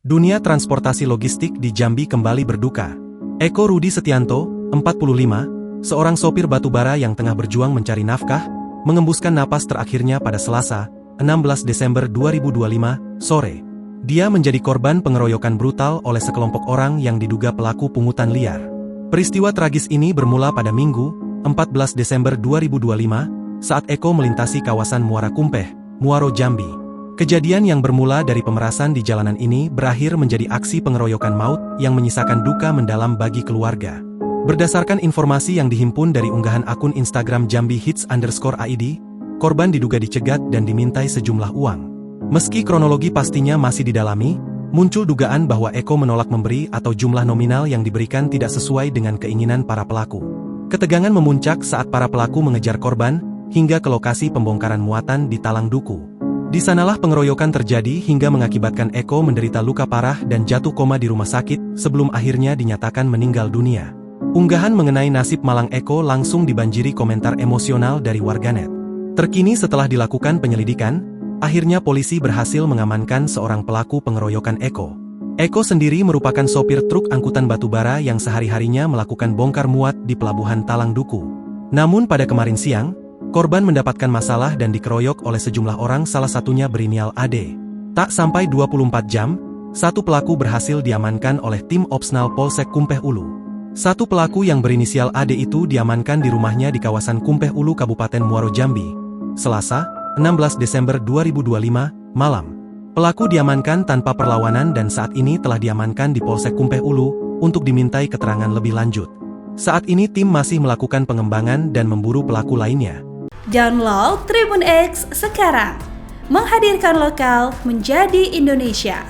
Dunia transportasi logistik di Jambi kembali berduka. Eko Rudi Setianto, 45, seorang sopir batubara yang tengah berjuang mencari nafkah, mengembuskan napas terakhirnya pada Selasa, 16 Desember 2025, sore. Dia menjadi korban pengeroyokan brutal oleh sekelompok orang yang diduga pelaku pungutan liar. Peristiwa tragis ini bermula pada Minggu, 14 Desember 2025, saat Eko melintasi kawasan Muara Kumpeh, Muaro Jambi. Kejadian yang bermula dari pemerasan di jalanan ini berakhir menjadi aksi pengeroyokan maut yang menyisakan duka mendalam bagi keluarga. Berdasarkan informasi yang dihimpun dari unggahan akun Instagram Jambi Hits_ID, korban diduga dicegat dan dimintai sejumlah uang. Meski kronologi pastinya masih didalami, muncul dugaan bahwa Eko menolak memberi atau jumlah nominal yang diberikan tidak sesuai dengan keinginan para pelaku. Ketegangan memuncak saat para pelaku mengejar korban, hingga ke lokasi pembongkaran muatan di Talang Duku. Di sanalah pengeroyokan terjadi hingga mengakibatkan Eko menderita luka parah dan jatuh koma di rumah sakit sebelum akhirnya dinyatakan meninggal dunia. Unggahan mengenai nasib malang Eko langsung dibanjiri komentar emosional dari warganet. Terkini setelah dilakukan penyelidikan, akhirnya polisi berhasil mengamankan seorang pelaku pengeroyokan Eko. Eko sendiri merupakan sopir truk angkutan batubara yang sehari-harinya melakukan bongkar muat di pelabuhan Talang Duku. Namun pada kemarin siang, korban mendapatkan masalah dan dikeroyok oleh sejumlah orang, salah satunya berinisial AD. Tak sampai 24 jam, satu pelaku berhasil diamankan oleh tim Opsnal Polsek Kumpeh Ulu. Satu pelaku yang berinisial AD itu diamankan di rumahnya di kawasan Kumpeh Ulu, Kabupaten Muaro Jambi, Selasa, 16 Desember 2025, malam. Pelaku diamankan tanpa perlawanan dan saat ini telah diamankan di Polsek Kumpeh Ulu untuk dimintai keterangan lebih lanjut. Saat ini tim masih melakukan pengembangan dan memburu pelaku lainnya. Download Tribun X sekarang, menghadirkan lokal menjadi Indonesia.